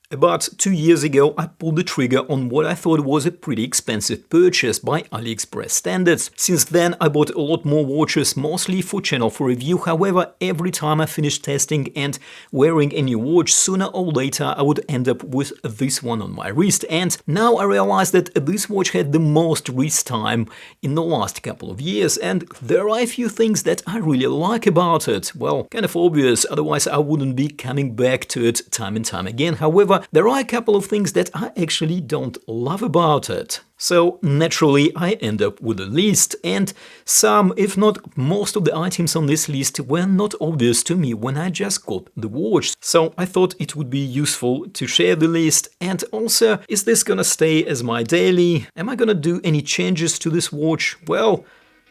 About 2 years ago, I pulled the trigger on what I thought was a pretty expensive purchase by AliExpress standards. Since then, I bought a lot more watches, mostly for channel for review. However, every time I finished testing and wearing a new watch, sooner or later I would end up with this one on my wrist. And now I realize that this watch had the most wrist time in the last couple of years, and there are a few things that I really like about it. Well, kind of obvious, otherwise I wouldn't be coming back to it time and time again. However, there are a couple of things that I actually don't love about it. So naturally I end up with a list, and some, if not most of the items on this list were not obvious to me when I just got the watch. So I thought it would be useful to share the list. And also, is this gonna stay as my daily? Am I gonna do any changes to this watch? Well,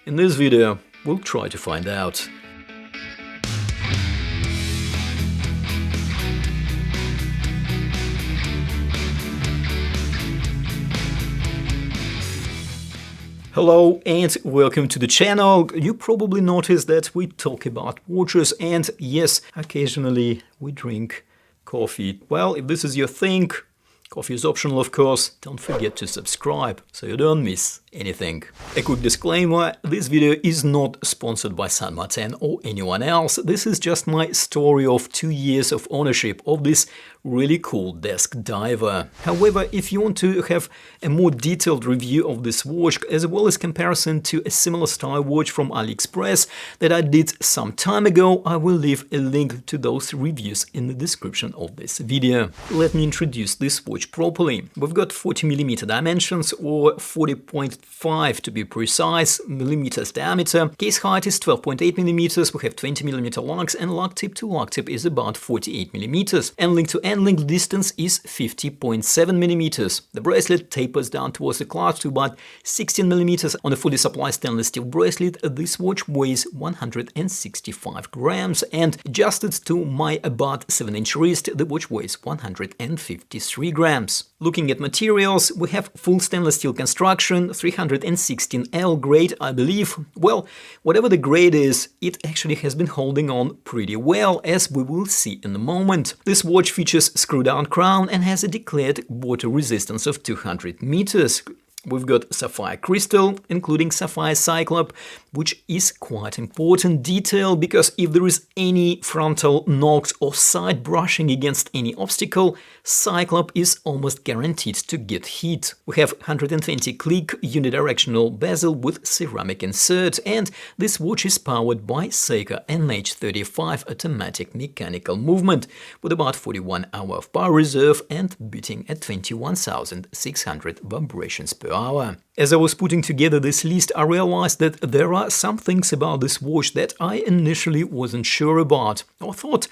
in this video we'll try to find out. Hello and welcome to the channel. You probably noticed that we talk about watches, and yes, occasionally we drink coffee. Well, if this is your thing, coffee is optional of course, don't forget to subscribe so you don't miss anything. A quick disclaimer, this video is not sponsored by Submariner or anyone else. This is just my story of 2 years of ownership of this really cool desk diver. However, if you want to have a more detailed review of this watch, as well as comparison to a similar style watch from AliExpress that I did some time ago, I will leave a link to those reviews in the description of this video. Let me introduce this watch properly. We've got 40mm dimensions, or 40.5 to be precise, millimeters diameter. Case height is 12.8mm, we have 20mm lugs, and lug tip to lug tip is about 48mm. And link to end-link distance is 50.7mm. The bracelet tapers down towards the clasp to about 16mm. On a fully supplied stainless steel bracelet, this watch weighs 165 grams, and adjusted to my about 7-inch wrist, the watch weighs 153 grams. Looking at materials, we have full stainless steel construction, 316L grade, I believe. Well, whatever the grade is, it actually has been holding on pretty well, as we will see in a moment. This watch features screw-down crown and has a declared water resistance of 200 meters. We've got sapphire crystal, including sapphire cyclop, which is quite important detail, because if there is any frontal knocks or side brushing against any obstacle, cyclop is almost guaranteed to get hit. We have 120 click unidirectional bezel with ceramic insert, and this watch is powered by Seiko NH35 automatic mechanical movement, with about 41 hours of power reserve and beating at 21,600 vibrations per hour. As I was putting together this list, I realized that there are some things about this watch that I initially wasn't sure about, or thought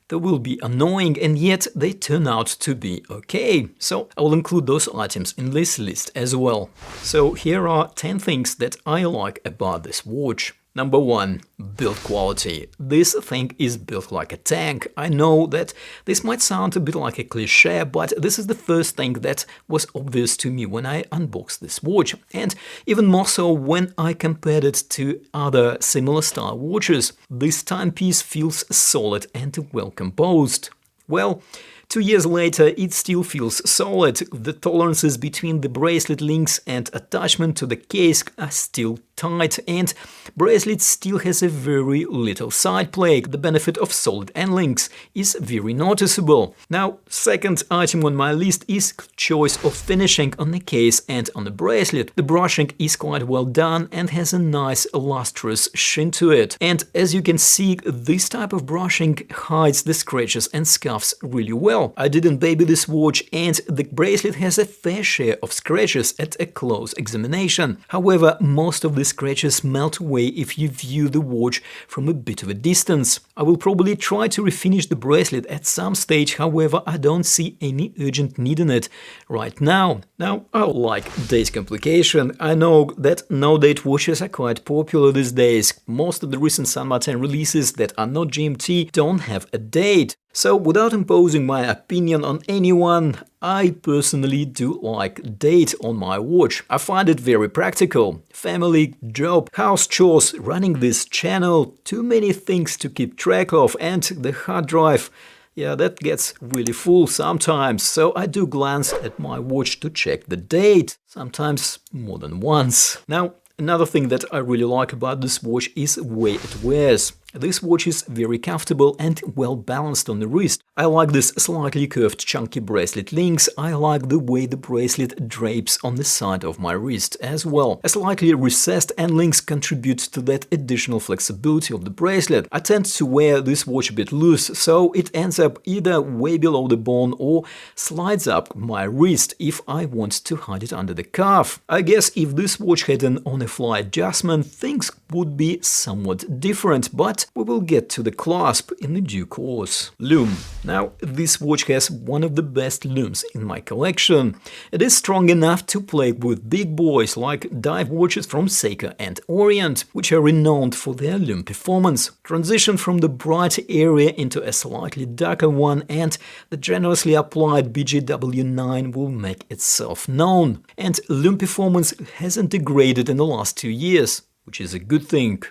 they will be annoying, and yet they turn out to be okay. So I will include those items in this list as well. So here are 10 things that I like about this watch. Number 1. Build quality. This thing is built like a tank. I know that this might sound a bit like a cliché, but this is the first thing that was obvious to me when I unboxed this watch, and even more so when I compared it to other similar style watches. This timepiece feels solid and well composed. Well, 2 years later, it still feels solid. The tolerances between the bracelet links and attachment to the case are still tight, and bracelet still has a very little side play. The benefit of solid end links is very noticeable. Now, second item on my list is choice of finishing on the case and on the bracelet. The brushing is quite well done and has a nice lustrous sheen to it. And as you can see, this type of brushing hides the scratches and scuffs really well. I didn't baby this watch, and the bracelet has a fair share of scratches at a close examination. However, most of the scratches melt away if you view the watch from a bit of a distance. I will probably try to refinish the bracelet at some stage, however I don't see any urgent need in it right now. Now, I like date complication. I know that no-date watches are quite popular these days. Most of the recent Submariner releases that are not GMT don't have a date. So, without imposing my opinion on anyone, I personally do like date on my watch. I find it very practical. Family, job, house chores, running this channel, too many things to keep track of, and the hard drive Yeah, that gets really full sometimes, so I do glance at my watch to check the date, sometimes more than once. Now, another thing that I really like about this watch is the way it wears. This watch is very comfortable and well balanced on the wrist. I like this slightly curved chunky bracelet links. I like the way the bracelet drapes on the side of my wrist as well. A slightly recessed end links contribute to that additional flexibility of the bracelet. I tend to wear this watch a bit loose, so it ends up either way below the bone or slides up my wrist if I want to hide it under the cuff. I guess if this watch had an on-the-fly adjustment, things would be somewhat different, but we will get to the clasp in the due course. Lume. Now, this watch has one of the best looms in my collection. It is strong enough to play with big boys like dive watches from Seiko and Orient, which are renowned for their lume performance. Transition from the bright area into a slightly darker one, and the generously applied BGW9 will make itself known. And lume performance hasn't degraded in the last 2 years, which is a good thing.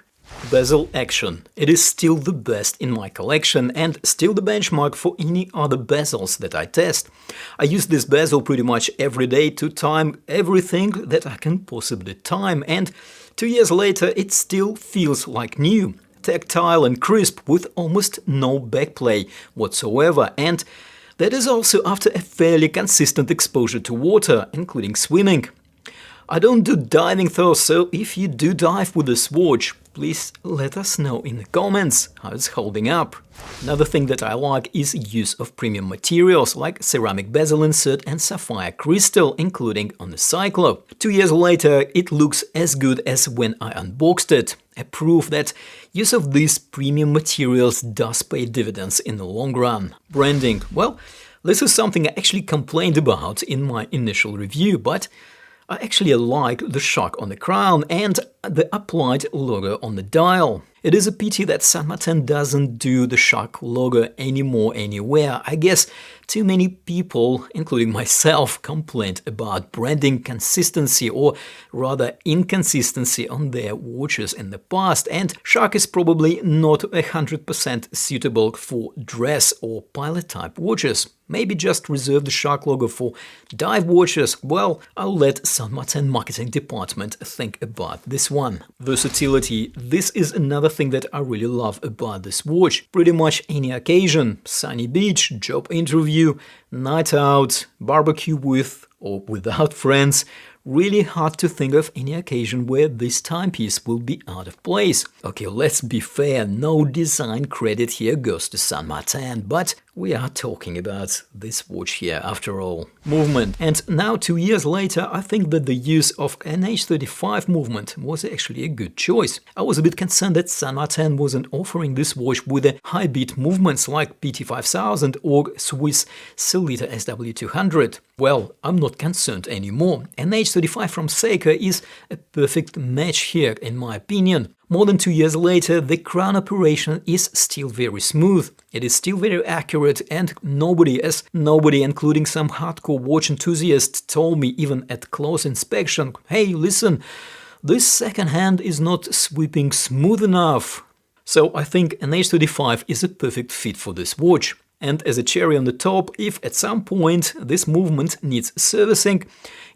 Bezel action. It is still the best in my collection and still the benchmark for any other bezels that I test. I use this bezel pretty much every day to time everything that I can possibly time, and 2 years later it still feels like new. Tactile and crisp with almost no backplay whatsoever, and that is also after a fairly consistent exposure to water, including swimming. I don't do diving though, so if you do dive with this watch, please let us know in the comments how it's holding up. Another thing that I like is use of premium materials like ceramic bezel insert and sapphire crystal, including on the Cyclope. 2 years later, it looks as good as when I unboxed it. A proof that use of these premium materials does pay dividends in the long run. Branding. Well, this is something I actually complained about in my initial review, but I actually like the shock on the crown and the applied logo on the dial. It is a pity that Saint Martin doesn't do the shock logo anymore anywhere. I guess too many people, including myself, complained about branding consistency or rather inconsistency on their watches in the past, and shock is probably not 100% suitable for dress or pilot type watches. Maybe just reserve the shock logo for dive watches. Well, I'll let Saint Martin marketing department think about this one. Versatility. This is another thing that I really love about this watch. Pretty much any occasion, sunny beach, job interview, night out, barbecue with or without friends. Really hard to think of any occasion where this timepiece will be out of place. Okay, let's be fair, no design credit here goes to Saint Martin, but we are talking about this watch here after all. Movement. And now 2 years later, I think that the use of an H35 movement was actually a good choice. I was a bit concerned that Saint Martin wasn't offering this watch with the high beat movements like PT5000 or Swiss Sellita SW200. Well, I'm not concerned anymore. An H35 from Seiko is a perfect match here, in my opinion. More than 2 years later, the crown operation is still very smooth. It is still very accurate, and nobody, including some hardcore watch enthusiasts, told me even at close inspection, hey, listen, this second hand is not sweeping smooth enough. So I think an H35 is a perfect fit for this watch. And as a cherry on the top, if at some point this movement needs servicing,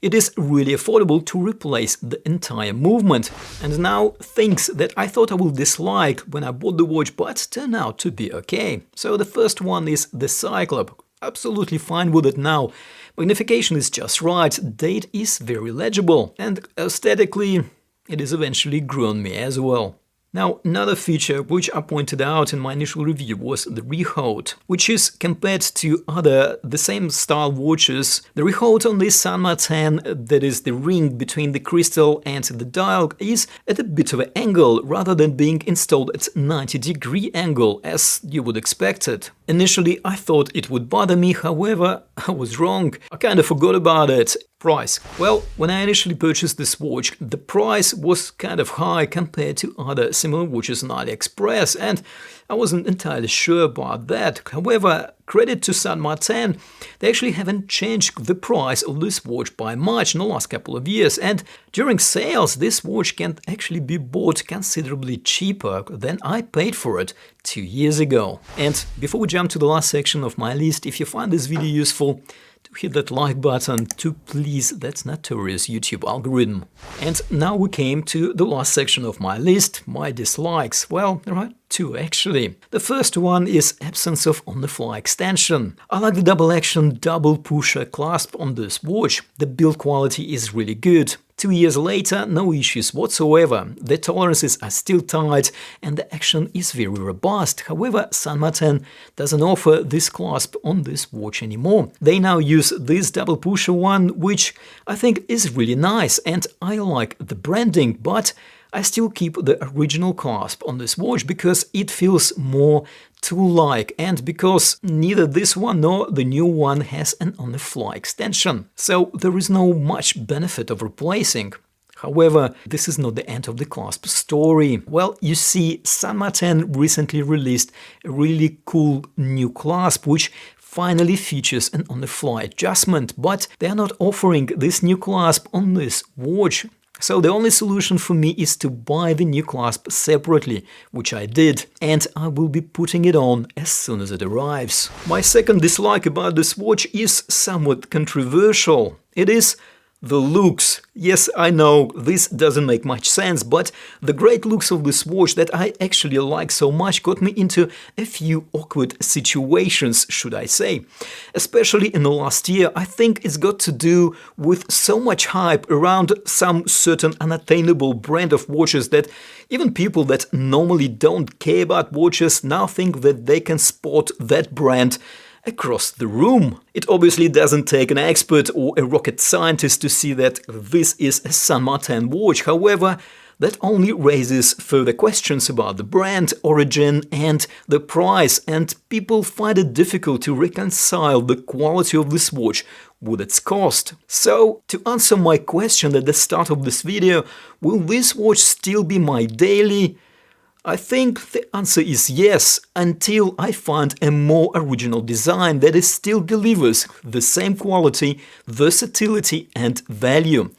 it is really affordable to replace the entire movement. And now things that I thought I would dislike when I bought the watch but turn out to be okay. So the first one is the Cyclope. Absolutely fine with it now. Magnification is just right, date is very legible, and aesthetically it is eventually grew on me as well. Now, another feature which I pointed out in my initial review was the rehaut, which is compared to the same style watches. The rehaut on this Saint Martin, that is the ring between the crystal and the dial, is at a bit of an angle rather than being installed at 90-degree angle as you would expect it. Initially I thought it would bother me, however I was wrong. I kind of forgot about it. Price. Well, when I initially purchased this watch, the price was kind of high compared to other similar watches on AliExpress, and I wasn't entirely sure about that. However, credit to Submariner, they actually haven't changed the price of this watch by much in the last couple of years, and during sales this watch can actually be bought considerably cheaper than I paid for it 2 years ago. And before we jump to the last section of my list, if you find this video useful, do hit that like button to please that notorious YouTube algorithm. And now we came to the last section of my list, my dislikes. Well, there are two actually. The first one is absence of on-the-fly extension. I like the double-action, double-pusher clasp on this watch. The build quality is really good. 2 years later, no issues whatsoever. The tolerances are still tight and the action is very robust. However, Submariner doesn't offer this clasp on this watch anymore. They now use this double pusher one, which I think is really nice, and I like the branding, but I still keep the original clasp on this watch because it feels more tool-like and because neither this one nor the new one has an on-the-fly extension. So there is no much benefit of replacing. However, this is not the end of the clasp story. Well, you see, Submariner recently released a really cool new clasp which finally features an on-the-fly adjustment, but they are not offering this new clasp on this watch. So the only solution for me is to buy the new clasp separately, which I did, and I will be putting it on as soon as it arrives. My second dislike about this watch is somewhat controversial. It is the looks. Yes, I know, this doesn't make much sense, but the great looks of this watch that I actually like so much got me into a few awkward situations, should I say. Especially in the last year, I think it's got to do with so much hype around some certain unattainable brand of watches that even people that normally don't care about watches now think that they can spot that brand across the room. It obviously doesn't take an expert or a rocket scientist to see that this is a Submariner watch. However, that only raises further questions about the brand, origin and the price, and people find it difficult to reconcile the quality of this watch with its cost. So, to answer my question at the start of this video, will this watch still be my daily? I think the answer is yes, until I find a more original design that still delivers the same quality, versatility and value.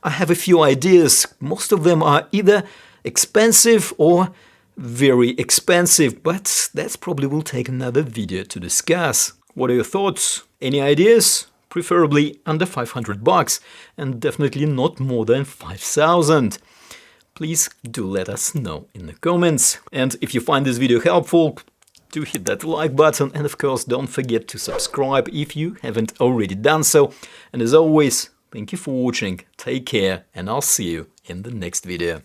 I have a few ideas, most of them are either expensive or very expensive, but that probably will take another video to discuss. What are your thoughts? Any ideas? Preferably under $500 and definitely not more than 5,000. Please do let us know in the comments. And if you find this video helpful, do hit that like button, and of course don't forget to subscribe if you haven't already done so. And as always, thank you for watching, take care, and I'll see you in the next video.